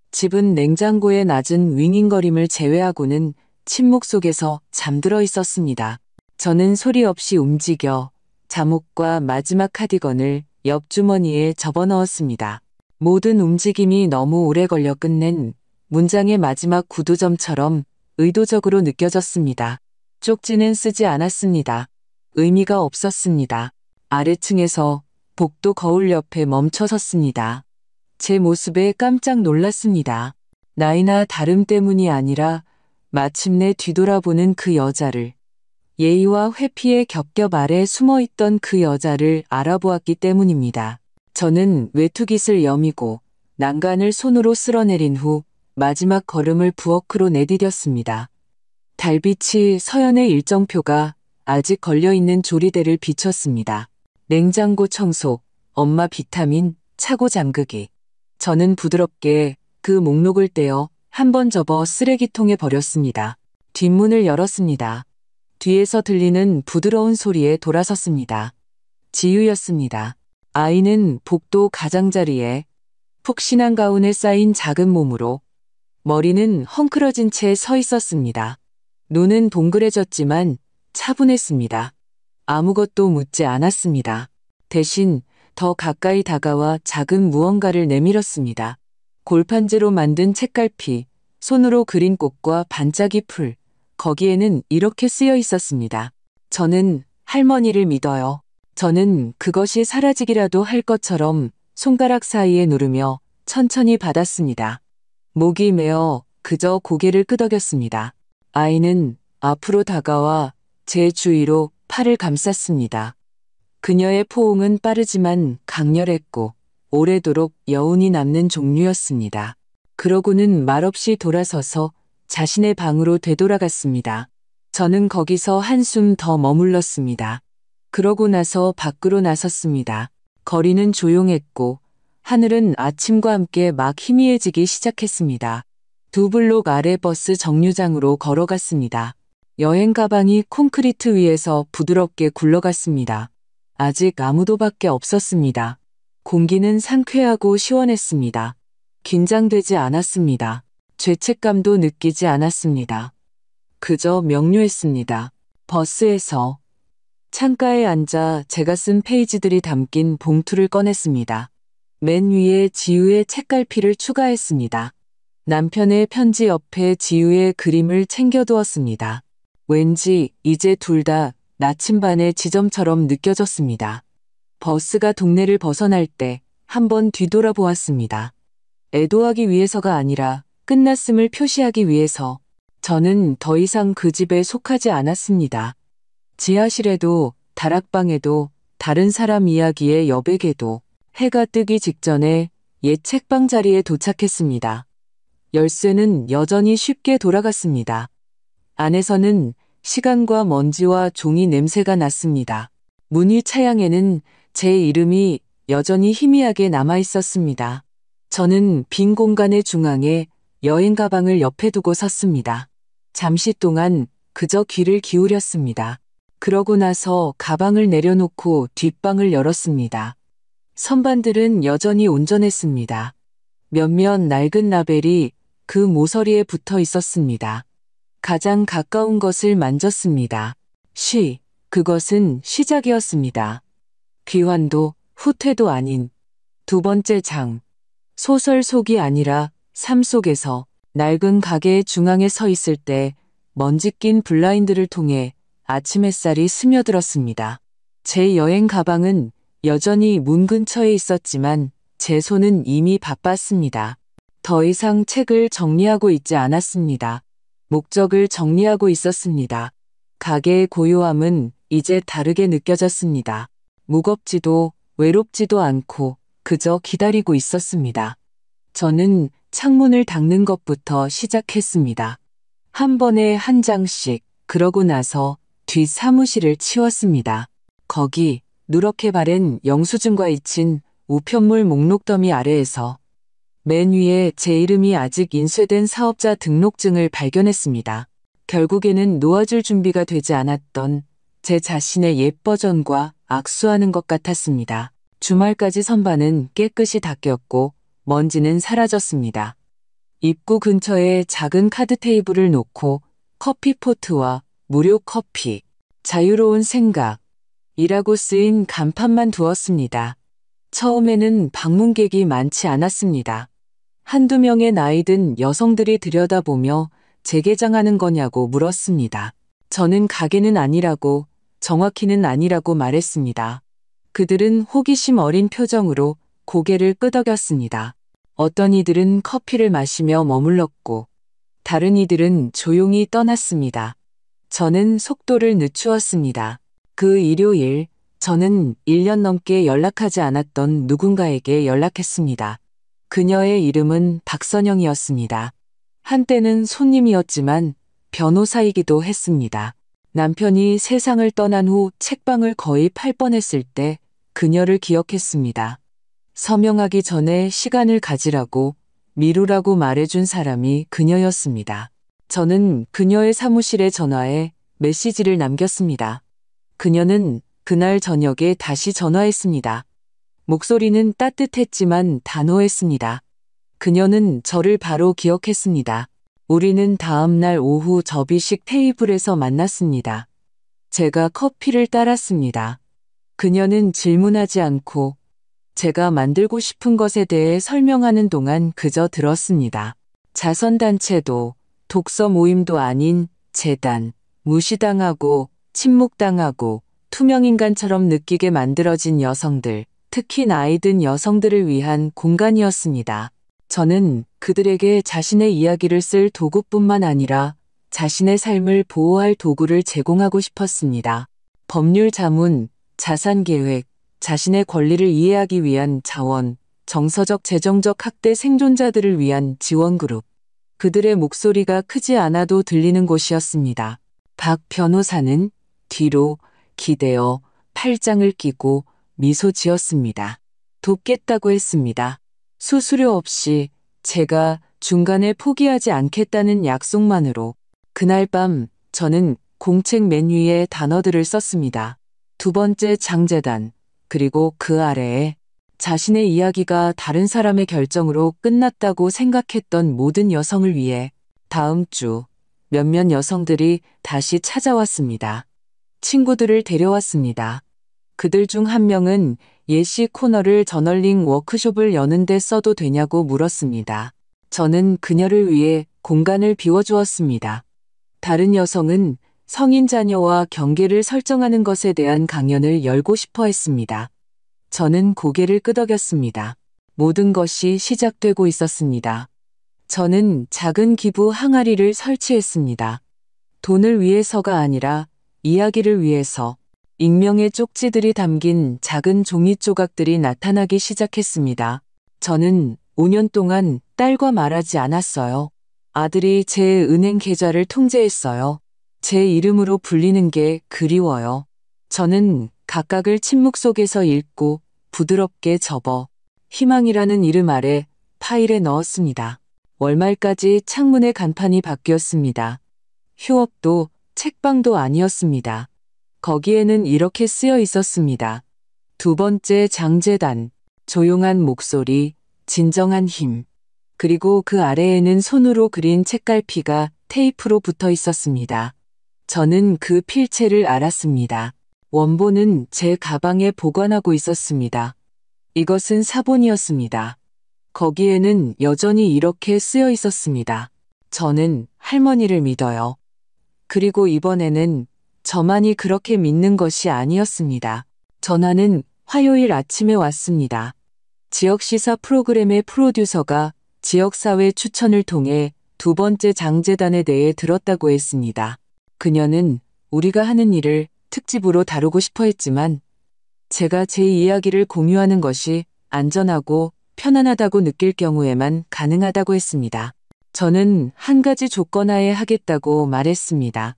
집은 냉장고의 낮은 윙윙거림을 제외하고는 침묵 속에서 잠들어 있었습니다. 저는 소리 없이 움직여 잠옷과 마지막 카디건을 옆주머니에 접어넣었습니다. 모든 움직임이 너무 오래 걸려 끝낸 문장의 마지막 구두점처럼 의도적으로 느껴졌습니다. 쪽지는 쓰지 않았습니다. 의미가 없었습니다. 아래층에서 복도 거울 옆에 멈춰 섰습니다. 제 모습에 깜짝 놀랐습니다. 나이나 다름 때문이 아니라 마침내 뒤돌아보는 그 여자를, 예의와 회피의 겹겹 아래 숨어있던 그 여자를 알아보았기 때문입니다. 저는 외투깃을 여미고 난간을 손으로 쓸어내린 후 마지막 걸음을 부엌으로 내디뎠습니다. 달빛이 서연의 일정표가 아직 걸려있는 조리대를 비췄습니다. 냉장고 청소, 엄마 비타민, 차고 잠그기. 저는 부드럽게 그 목록을 떼어 한 번 접어 쓰레기통에 버렸습니다. 뒷문을 열었습니다. 뒤에서 들리는 부드러운 소리에 돌아섰습니다. 지유였습니다. 아이는 복도 가장자리에 푹신한 가운에 쌓인 작은 몸으로 머리는 헝클어진 채 서 있었습니다. 눈은 동그래졌지만 차분했습니다. 아무것도 묻지 않았습니다. 대신 더 가까이 다가와 작은 무언가를 내밀었습니다. 골판지로 만든 책갈피, 손으로 그린 꽃과 반짝이 풀, 거기에는 이렇게 쓰여 있었습니다. 저는 할머니를 믿어요. 저는 그것이 사라지기라도 할 것처럼 손가락 사이에 누르며 천천히 받았습니다. 목이 메어 그저 고개를 끄덕였습니다. 아이는 앞으로 다가와 제 주위로 팔을 감쌌습니다. 그녀의 포옹은 빠르지만 강렬했고 오래도록 여운이 남는 종류였습니다. 그러고는 말없이 돌아서서 자신의 방으로 되돌아갔습니다. 저는 거기서 한숨 더 머물렀습니다. 그러고 나서 밖으로 나섰습니다. 거리는 조용했고 하늘은 아침과 함께 막 희미해지기 시작했습니다. 두 블록 아래 버스 정류장으로 걸어갔습니다. 여행 가방이 콘크리트 위에서 부드럽게 굴러갔습니다. 아직 아무도 밖에 없었습니다. 공기는 상쾌하고 시원했습니다. 긴장되지 않았습니다. 죄책감도 느끼지 않았습니다. 그저 명료했습니다. 버스에서 창가에 앉아 제가 쓴 페이지들이 담긴 봉투를 꺼냈습니다. 맨 위에 지우의 책갈피를 추가했습니다. 남편의 편지 옆에 지우의 그림을 챙겨두었습니다. 왠지 이제 둘 다 나침반의 지점처럼 느껴졌습니다. 버스가 동네를 벗어날 때 한번 뒤돌아보았습니다. 애도하기 위해서가 아니라 끝났음을 표시하기 위해서. 저는 더 이상 그 집에 속하지 않았습니다. 지하실에도 다락방에도 다른 사람 이야기의 여백에도. 해가 뜨기 직전에 옛 책방 자리에 도착했습니다. 열쇠는 여전히 쉽게 돌아갔습니다. 안에서는 시간과 먼지와 종이 냄새가 났습니다. 문 위 차양에는 제 이름이 여전히 희미하게 남아 있었습니다. 저는 빈 공간의 중앙에 여행 가방을 옆에 두고 섰습니다. 잠시 동안 그저 귀를 기울였습니다. 그러고 나서 가방을 내려놓고 뒷방을 열었습니다. 선반들은 여전히 온전했습니다. 몇몇 낡은 라벨이 그 모서리에 붙어 있었습니다. 가장 가까운 것을 만졌습니다. 그것은 시작이었습니다. 귀환도 후퇴도 아닌 두 번째 장. 소설 속이 아니라 삶 속에서 낡은 가게의 중앙에 서 있을 때 먼지 낀 블라인드를 통해 아침 햇살이 스며들었습니다. 제 여행 가방은 여전히 문 근처에 있었지만 제 손은 이미 바빴습니다. 더 이상 책을 정리하고 있지 않았습니다. 목적을 정리하고 있었습니다. 가게의 고요함은 이제 다르게 느껴졌습니다. 무겁지도 외롭지도 않고 그저 기다리고 있었습니다. 저는 창문을 닦는 것부터 시작했습니다. 한 번에 한 장씩, 그러고 나서 뒷 사무실을 치웠습니다. 거기 누렇게 바랜 영수증과 잊힌 우편물 목록 더미 아래에서 맨 위에 제 이름이 아직 인쇄된 사업자 등록증을 발견했습니다. 결국에는 놓아줄 준비가 되지 않았던 제 자신의 옛 버전과 악수하는 것 같았습니다. 주말까지 선반은 깨끗이 닦였고 먼지는 사라졌습니다. 입구 근처에 작은 카드 테이블을 놓고 커피포트와 무료 커피, 자유로운 생각이라고 쓰인 간판만 두었습니다. 처음에는 방문객이 많지 않았습니다. 한두 명의 나이든 여성들이 들여다보며 재개장하는 거냐고 물었습니다. 저는 가게는 아니라고, 정확히는 아니라고 말했습니다. 그들은 호기심 어린 표정으로 고개를 끄덕였습니다. 어떤 이들은 커피를 마시며 머물렀고 다른 이들은 조용히 떠났습니다. 저는 속도를 늦추었습니다. 그 일요일 저는 1년 넘게 연락하지 않았던 누군가에게 연락했습니다. 그녀의 이름은 박선영이었습니다. 한때는 손님이었지만 변호사이기도 했습니다. 남편이 세상을 떠난 후 책방을 거의 팔 뻔했을 때 그녀를 기억했습니다. 서명하기 전에 시간을 가지라고 미루라고 말해준 사람이 그녀였습니다. 저는 그녀의 사무실에 전화해 메시지를 남겼습니다. 그녀는 그날 저녁에 다시 전화했습니다. 목소리는 따뜻했지만 단호했습니다. 그녀는 저를 바로 기억했습니다. 우리는 다음 날 오후 접이식 테이블에서 만났습니다. 제가 커피를 따랐습니다. 그녀는 질문하지 않고 제가 만들고 싶은 것에 대해 설명하는 동안 그저 들었습니다. 자선단체도 독서 모임도 아닌 재단, 무시당하고 침묵당하고 투명인간처럼 느끼게 만들어진 여성들, 특히 나이 든 여성들을 위한 공간이었습니다. 저는 그들에게 자신의 이야기를 쓸 도구뿐만 아니라 자신의 삶을 보호할 도구를 제공하고 싶었습니다. 법률 자문, 자산 계획, 자신의 권리를 이해하기 위한 자원, 정서적 재정적 학대 생존자들을 위한 지원 그룹. 그들의 목소리가 크지 않아도 들리는 곳이었습니다. 박 변호사는 뒤로 기대어 팔짱을 끼고 미소 지었습니다. 돕겠다고 했습니다. 수수료 없이 제가 중간에 포기하지 않겠다는 약속만으로 그날 밤 저는 공책 맨 위에 단어들을 썼습니다. 두 번째 장재단, 그리고 그 아래에 자신의 이야기가 다른 사람의 결정으로 끝났다고 생각했던 모든 여성을 위해 다음 주 몇몇 여성들이 다시 찾아왔습니다. 친구들을 데려왔습니다. 그들 중 한 명은 예시 코너를 저널링 워크숍을 여는데 써도 되냐고 물었습니다. 저는 그녀를 위해 공간을 비워주었습니다. 다른 여성은 성인 자녀와 경계를 설정하는 것에 대한 강연을 열고 싶어 했습니다. 저는 고개를 끄덕였습니다. 모든 것이 시작되고 있었습니다. 저는 작은 기부 항아리를 설치했습니다. 돈을 위해서가 아니라 이야기를 위해서. 익명의 쪽지들이 담긴 작은 종이 조각들이 나타나기 시작했습니다. 저는 5년 동안 딸과 말하지 않았어요. 아들이 제 은행 계좌를 통제했어요. 제 이름으로 불리는 게 그리워요. 저는 각각을 침묵 속에서 읽고 부드럽게 접어 희망이라는 이름 아래 파일에 넣었습니다. 월말까지 창문의 간판이 바뀌었습니다. 휴업도 책방도 아니었습니다. 거기에는 이렇게 쓰여 있었습니다. 두 번째 장재단, 조용한 목소리, 진정한 힘. 그리고 그 아래에는 손으로 그린 책갈피가 테이프로 붙어 있었습니다. 저는 그 필체를 알았습니다. 원본은 제 가방에 보관하고 있었습니다. 이것은 사본이었습니다. 거기에는 여전히 이렇게 쓰여 있었습니다. 저는 할머니를 믿어요. 그리고 이번에는 저만이 그렇게 믿는 것이 아니었습니다. 전화는 화요일 아침에 왔습니다. 지역시사 프로그램의 프로듀서가 지역사회 추천을 통해 두 번째 장재단에 대해 들었다고 했습니다. 그녀는 우리가 하는 일을 특집으로 다루고 싶어 했지만 제가 제 이야기를 공유하는 것이 안전하고 편안하다고 느낄 경우에만 가능하다고 했습니다. 저는 한 가지 조건 하에 하겠다고 말했습니다.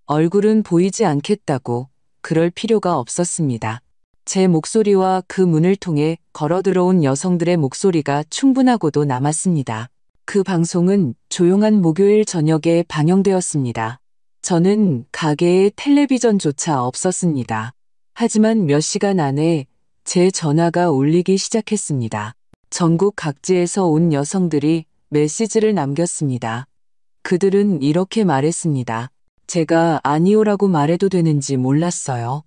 얼굴은 보이지 않겠다고. 그럴 필요가 없었습니다. 제 목소리와 그 문을 통해 걸어들어온 여성들의 목소리가 충분하고도 남았습니다. 그 방송은 조용한 목요일 저녁에 방영되었습니다. 저는 가게에 텔레비전조차 없었습니다. 하지만 몇 시간 안에 제 전화가 울리기 시작했습니다. 전국 각지에서 온 여성들이 메시지를 남겼습니다. 그들은 이렇게 말했습니다. 제가 아니오라고 말해도 되는지 몰랐어요.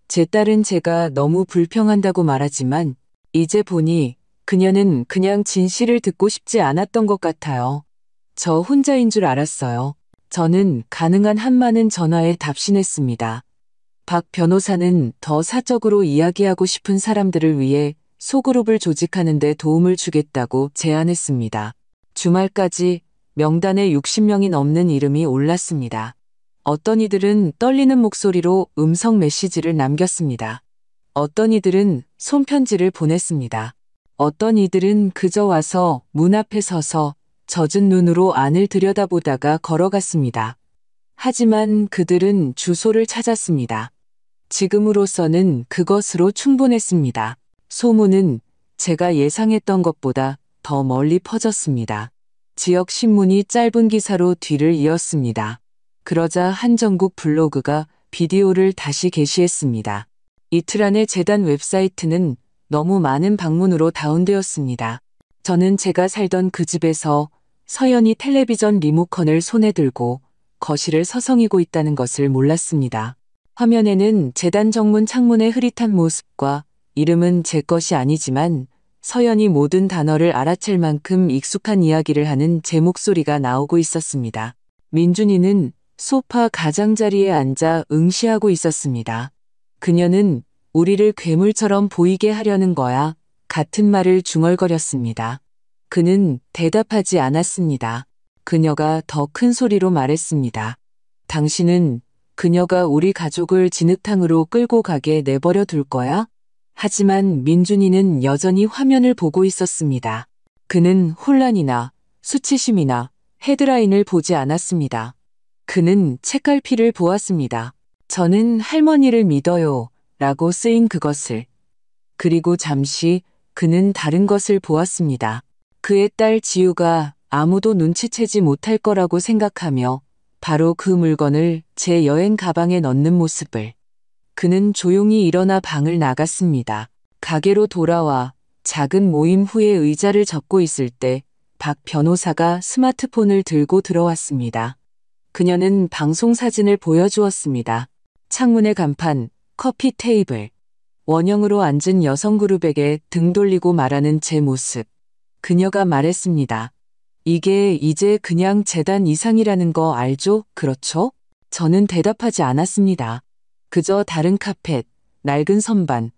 제 딸은 제가 너무 불평한다고 말하지만 이제 보니 그녀는 그냥 진실을 듣고 싶지 않았던 것 같아요. 저 혼자인 줄 알았어요. 저는 가능한 한 많은 전화에 답신했습니다. 박 변호사는 더 사적으로 이야기하고 싶은 사람들을 위해 소그룹을 조직하는 데 도움을 주겠다고 제안했습니다. 주말까지 명단에 60명이 넘는 이름이 올랐습니다. 어떤 이들은 떨리는 목소리로 음성 메시지를 남겼습니다. 어떤 이들은 손편지를 보냈습니다. 어떤 이들은 그저 와서 문 앞에 서서 젖은 눈으로 안을 들여다보다가 걸어갔습니다. 하지만 그들은 주소를 찾았습니다. 지금으로서는 그것으로 충분했습니다. 소문은 제가 예상했던 것보다 더 멀리 퍼졌습니다. 지역 신문이 짧은 기사로 뒤를 이었습니다. 그러자 한 전국 블로그가 비디오를 다시 게시했습니다. 이틀 안에 재단 웹사이트는 너무 많은 방문으로 다운되었습니다. 저는 제가 살던 그 집에서 서연이 텔레비전 리모컨을 손에 들고 거실을 서성이고 있다는 것을 몰랐습니다. 화면에는 재단 정문 창문의 흐릿한 모습과 이름은 제 것이 아니지만 서연이 모든 단어를 알아챌 만큼 익숙한 이야기를 하는 제 목소리가 나오고 있었습니다. 민준이는 소파 가장자리에 앉아 응시하고 있었습니다. 그녀는 우리를 괴물처럼 보이게 하려는 거야. 같은 말을 중얼거렸습니다. 그는 대답하지 않았습니다. 그녀가 더 큰 소리로 말했습니다. 당신은 그녀가 우리 가족을 진흙탕으로 끌고 가게 내버려 둘 거야? 하지만 민준이는 여전히 화면을 보고 있었습니다. 그는 혼란이나 수치심이나 헤드라인을 보지 않았습니다. 그는 책갈피를 보았습니다. 저는 할머니를 믿어요 라고 쓰인 그것을. 그리고 잠시 그는 다른 것을 보았습니다. 그의 딸 지우가 아무도 눈치채지 못할 거라고 생각하며 바로 그 물건을 제 여행 가방에 넣는 모습을. 그는 조용히 일어나 방을 나갔습니다. 가게로 돌아와 작은 모임 후에 의자를 접고 있을 때 박 변호사가 스마트폰을 들고 들어왔습니다. 그녀는 방송 사진을 보여주었습니다. 창문의 간판, 커피 테이블, 원형으로 앉은 여성 그룹에게 등 돌리고 말하는 제 모습. 그녀가 말했습니다. 이게 이제 그냥 재단 이상이라는 거 알죠? 그렇죠? 저는 대답하지 않았습니다. 그저 다른 카펫, 낡은 선반,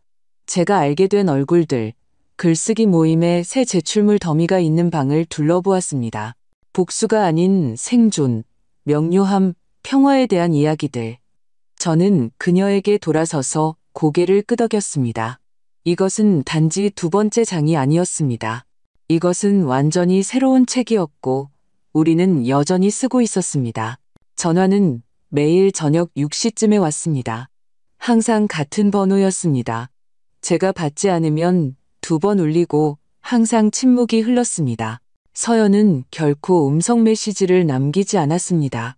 제가 알게 된 얼굴들, 글쓰기 모임에 새 제출물 더미가 있는 방을 둘러보았습니다. 복수가 아닌 생존, 명료함, 평화에 대한 이야기들. 저는 그녀에게 돌아서서 고개를 끄덕였습니다. 이것은 단지 두 번째 장이 아니었습니다. 이것은 완전히 새로운 책이었고 우리는 여전히 쓰고 있었습니다. 전화는 매일 저녁 6시쯤에 왔습니다. 항상 같은 번호였습니다. 제가 받지 않으면 2번 울리고 항상 침묵이 흘렀습니다. 서연은 결코 음성 메시지를 남기지 않았습니다.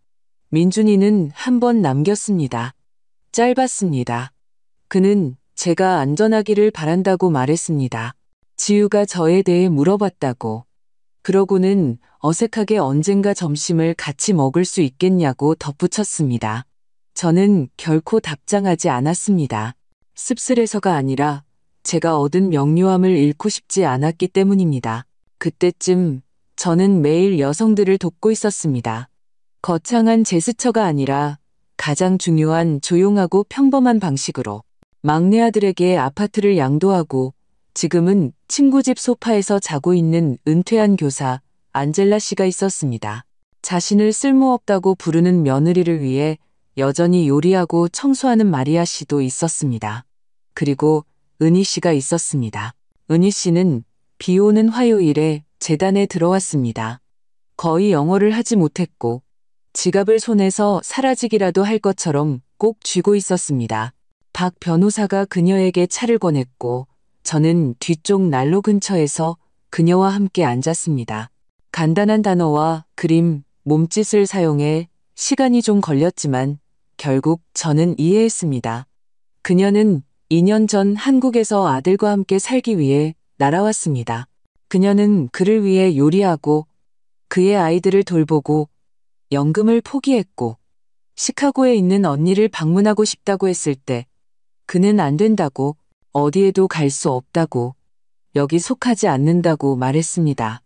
민준이는 한 번 남겼습니다. 짧았습니다. 그는 제가 안전하기를 바란다고 말했습니다. 지우가 저에 대해 물어봤다고. 그러고는 어색하게 언젠가 점심을 같이 먹을 수 있겠냐고 덧붙였습니다. 저는 결코 답장하지 않았습니다. 씁쓸해서가 아니라 제가 얻은 명료함을 잃고 싶지 않았기 때문입니다. 그때쯤 저는 매일 여성들을 돕고 있었습니다. 거창한 제스처가 아니라 가장 중요한 조용하고 평범한 방식으로 막내 아들에게 아파트를 양도하고 지금은 친구 집 소파에서 자고 있는 은퇴한 교사 안젤라 씨가 있었습니다. 자신을 쓸모없다고 부르는 며느리를 위해 여전히 요리하고 청소하는 마리아 씨도 있었습니다. 그리고 은희 씨가 있었습니다. 은희 씨는 비 오는 화요일에 재단에 들어왔습니다. 거의 영어를 하지 못했고 지갑을 손에서 사라지기라도 할 것처럼 꼭 쥐고 있었습니다. 박 변호사가 그녀에게 차를 권했고 저는 뒤쪽 난로 근처에서 그녀와 함께 앉았습니다. 간단한 단어와 그림, 몸짓을 사용해 시간이 좀 걸렸지만 결국 저는 이해했습니다. 그녀는 2년 전 한국에서 아들과 함께 살기 위해 날아왔습니다. 그녀는 그를 위해 요리하고 그의 아이들을 돌보고 연금을 포기했고 시카고에 있는 언니를 방문하고 싶다고 했을 때 그는 안 된다고, 어디에도 갈 수 없다고, 여기 속하지 않는다고 말했습니다.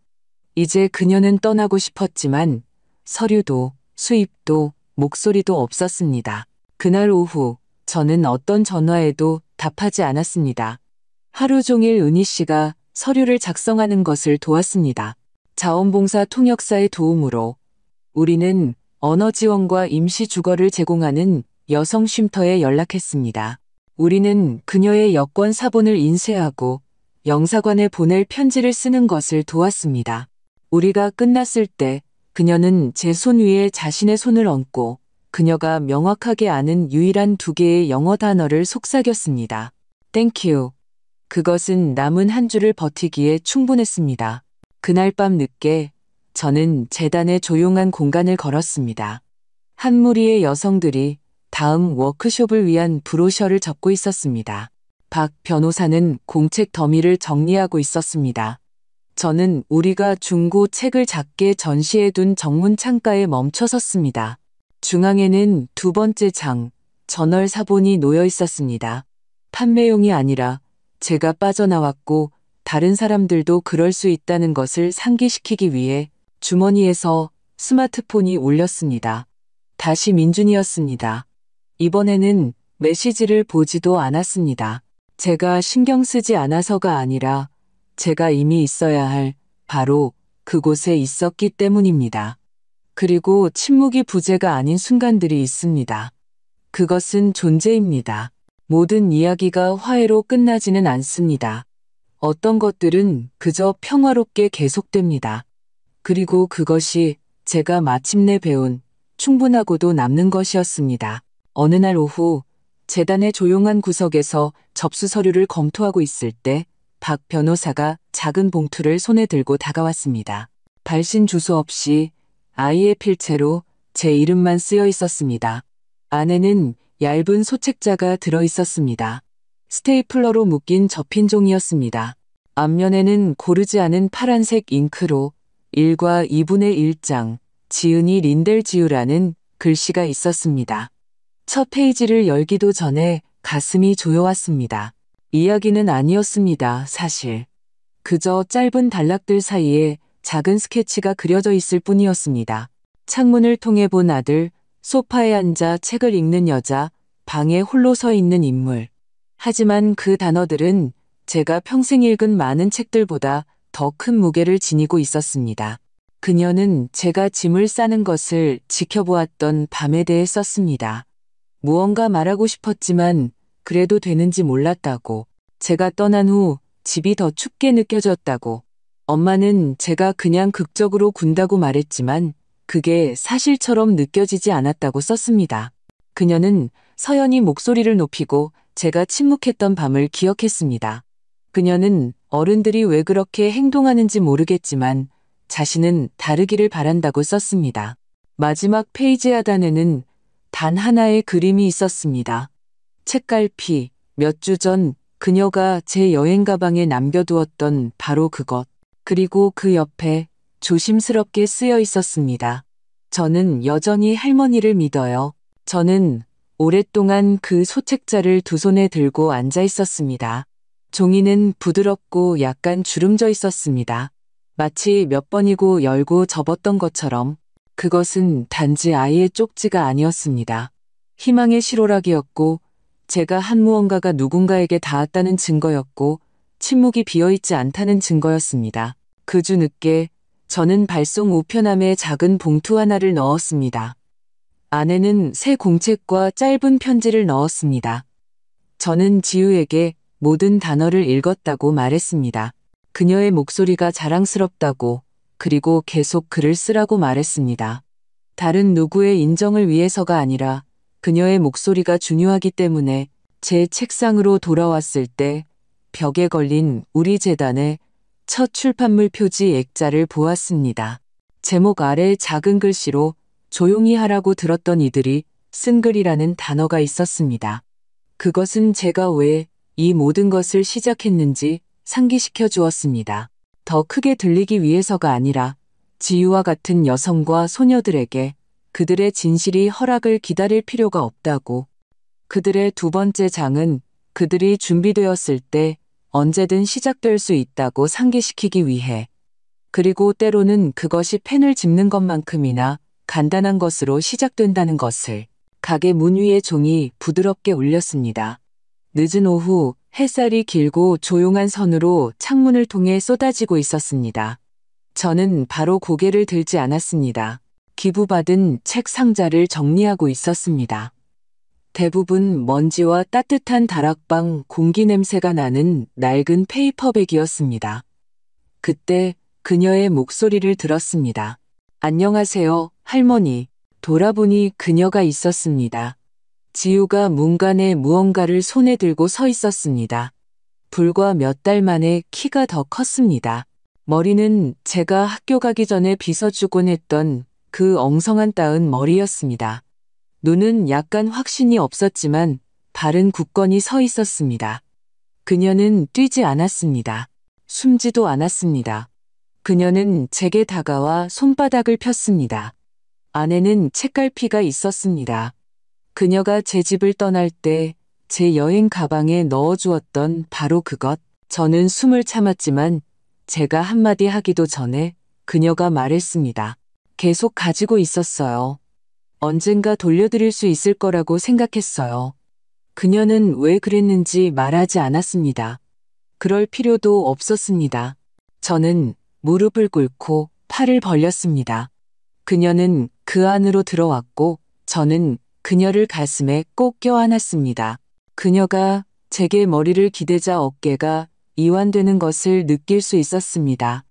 이제 그녀는 떠나고 싶었지만 서류도 수입도 목소리도 없었습니다. 그날 오후 저는 어떤 전화에도 답하지 않았습니다. 하루 종일 은희 씨가 서류를 작성하는 것을 도왔습니다. 자원봉사 통역사의 도움으로 우리는 언어 지원과 임시 주거를 제공하는 여성 쉼터에 연락했습니다. 우리는 그녀의 여권 사본을 인쇄하고 영사관에 보낼 편지를 쓰는 것을 도왔습니다. 우리가 끝났을 때 그녀는 제 손 위에 자신의 손을 얹고 그녀가 명확하게 아는 유일한 2개의 영어 단어를 속삭였습니다. Thank you. 그것은 남은 한 주를 버티기에 충분했습니다. 그날 밤 늦게 저는 재단의 조용한 공간을 걸었습니다. 한 무리의 여성들이 다음 워크숍을 위한 브로셔를 적고 있었습니다. 박 변호사는 공책 더미를 정리하고 있었습니다. 저는 우리가 중고 책을 작게 전시해둔 정문 창가에 멈춰 섰습니다. 중앙에는 2번째 장, 저널 사본이 놓여 있었습니다. 판매용이 아니라 제가 빠져나왔고 다른 사람들도 그럴 수 있다는 것을 상기시키기 위해 주머니에서 스마트폰이 울렸습니다. 다시 민준이었습니다. 이번에는 메시지를 보지도 않았습니다. 제가 신경 쓰지 않아서가 아니라 제가 이미 있어야 할 바로 그곳에 있었기 때문입니다. 그리고 침묵이 부재가 아닌 순간들이 있습니다. 그것은 존재입니다. 모든 이야기가 화해로 끝나지는 않습니다. 어떤 것들은 그저 평화롭게 계속됩니다. 그리고 그것이 제가 마침내 배운 충분하고도 남는 것이었습니다. 어느 날 오후 재단의 조용한 구석에서 접수 서류를 검토하고 있을 때 박 변호사가 작은 봉투를 손에 들고 다가왔습니다. 발신 주소 없이 아이의 필체로 제 이름만 쓰여 있었습니다. 안에는 얇은 소책자가 들어 있었습니다. 스테이플러로 묶인 접힌 종이였습니다. 앞면에는 고르지 않은 파란색 잉크로 1과 2분의 1장 지은이 린델 지우라는 글씨가 있었습니다. 첫 페이지를 열기도 전에 가슴이 조여왔습니다. 이야기는 아니었습니다, 사실. 그저 짧은 단락들 사이에 작은 스케치가 그려져 있을 뿐이었습니다. 창문을 통해 본 아들, 소파에 앉아 책을 읽는 여자, 방에 홀로 서 있는 인물. 하지만 그 단어들은 제가 평생 읽은 많은 책들보다 더 큰 무게를 지니고 있었습니다. 그녀는 제가 짐을 싸는 것을 지켜보았던 밤에 대해 썼습니다. 무언가 말하고 싶었지만 그래도 되는지 몰랐다고. 제가 떠난 후 집이 더 춥게 느껴졌다고. 엄마는 제가 그냥 극적으로 군다고 말했지만 그게 사실처럼 느껴지지 않았다고 썼습니다. 그녀는 서연히 목소리를 높이고 제가 침묵했던 밤을 기억했습니다. 그녀는 어른들이 왜 그렇게 행동하는지 모르겠지만 자신은 다르기를 바란다고 썼습니다. 마지막 페이지 하단에는 단 하나의 그림이 있었습니다. 책갈피, 몇 주 전 그녀가 제 여행 가방에 남겨두었던 바로 그것. 그리고 그 옆에 조심스럽게 쓰여 있었습니다. 저는 여전히 할머니를 믿어요. 저는 오랫동안 그 소책자를 두 손에 들고 앉아 있었습니다. 종이는 부드럽고 약간 주름져 있었습니다. 마치 몇 번이고 열고 접었던 것처럼. 그것은 단지 아이의 쪽지가 아니었습니다. 희망의 시로락이었고 제가 한 무언가가 누군가에게 닿았다는 증거였고 침묵이 비어있지 않다는 증거였습니다. 그 주 늦게 저는 발송 우편함에 작은 봉투 하나를 넣었습니다. 안에는 새 공책과 짧은 편지를 넣었습니다. 저는 지우에게 모든 단어를 읽었다고 말했습니다. 그녀의 목소리가 자랑스럽다고, 그리고 계속 글을 쓰라고 말했습니다. 다른 누구의 인정을 위해서가 아니라 그녀의 목소리가 중요하기 때문에 제 책상으로 돌아왔을 때 벽에 걸린 우리 재단의 첫 출판물 표지 액자를 보았습니다. 제목 아래 작은 글씨로 조용히 하라고 들었던 이들이 쓴 글이라는 단어가 있었습니다. 그것은 제가 왜 이 모든 것을 시작했는지 상기시켜 주었습니다. 더 크게 들리기 위해서가 아니라 지유와 같은 여성과 소녀들에게 그들의 진실이 허락을 기다릴 필요가 없다고, 그들의 두 번째 장은 그들이 준비되었을 때 언제든 시작될 수 있다고 상기시키기 위해, 그리고 때로는 그것이 펜을 짚는 것만큼이나 간단한 것으로 시작된다는 것을. 가게 문 위에 종이 부드럽게 울렸습니다. 늦은 오후 햇살이 길고 조용한 선으로 창문을 통해 쏟아지고 있었습니다. 저는 바로 고개를 들지 않았습니다. 기부받은 책 상자를 정리하고 있었습니다. 대부분 먼지와 따뜻한 다락방 공기 냄새가 나는 낡은 페이퍼백이었습니다. 그때 그녀의 목소리를 들었습니다. 안녕하세요, 할머니. 돌아보니 그녀가 있었습니다. 지유가 문간에 무언가를 손에 들고 서 있었습니다. 불과 몇 달 만에 키가 더 컸습니다. 머리는 제가 학교 가기 전에 빗어주곤 했던 그 엉성한 따은 머리였습니다. 눈은 약간 확신이 없었지만 발은 굳건히 서 있었습니다. 그녀는 뛰지 않았습니다. 숨지도 않았습니다. 그녀는 제게 다가와 손바닥을 폈습니다. 안에는 책갈피가 있었습니다. 그녀가 제 집을 떠날 때 제 여행 가방에 넣어주었던 바로 그것. 저는 숨을 참았지만 제가 한마디 하기도 전에 그녀가 말했습니다. 계속 가지고 있었어요. 언젠가 돌려드릴 수 있을 거라고 생각했어요. 그녀는 왜 그랬는지 말하지 않았습니다. 그럴 필요도 없었습니다. 저는 무릎을 꿇고 팔을 벌렸습니다. 그녀는 그 안으로 들어왔고 저는 그녀를 가슴에 꼭 껴안았습니다. 그녀가 제게 머리를 기대자 어깨가 이완되는 것을 느낄 수 있었습니다.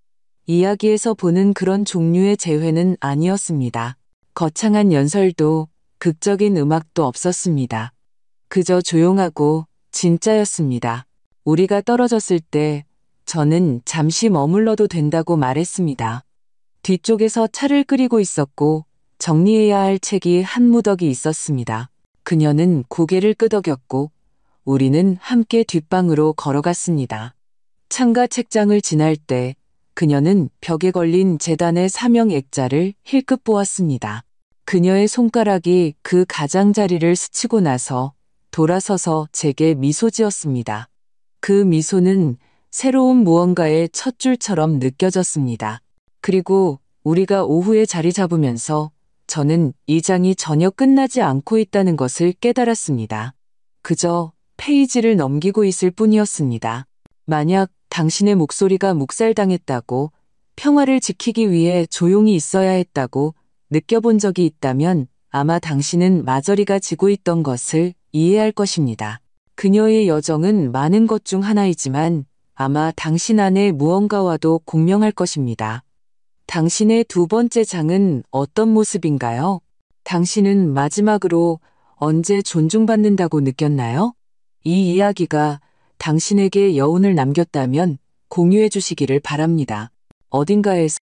이야기에서 보는 그런 종류의 재회는 아니었습니다. 거창한 연설도 극적인 음악도 없었습니다. 그저 조용하고 진짜였습니다. 우리가 떨어졌을 때 저는 잠시 머물러도 된다고 말했습니다. 뒤쪽에서 차를 끓이고 있었고 정리해야 할 책이 한 무더기 있었습니다. 그녀는 고개를 끄덕였고 우리는 함께 뒷방으로 걸어갔습니다. 창가 책장을 지날 때 그녀는 벽에 걸린 재단의 사명 액자를 힐끗 보았습니다. 그녀의 손가락이 그 가장자리를 스치고 나서 돌아서서 제게 미소 지었습니다. 그 미소는 새로운 무언가의 첫 줄처럼 느껴졌습니다. 그리고 우리가 오후에 자리 잡으면서 저는 이 장이 전혀 끝나지 않고 있다는 것을 깨달았습니다. 그저 페이지를 넘기고 있을 뿐이었습니다. 만약 당신의 목소리가 묵살당했다고, 평화를 지키기 위해 조용히 있어야 했다고 느껴본 적이 있다면 아마 당신은 마저리가 지고 있던 것을 이해할 것입니다. 그녀의 여정은 많은 것 중 하나이지만 아마 당신 안에 무언가와도 공명할 것입니다. 당신의 두 번째 장은 어떤 모습인가요? 당신은 마지막으로 언제 존중받는다고 느꼈나요? 이 이야기가 당신에게 여운을 남겼다면 공유해 주시기를 바랍니다. 어딘가에서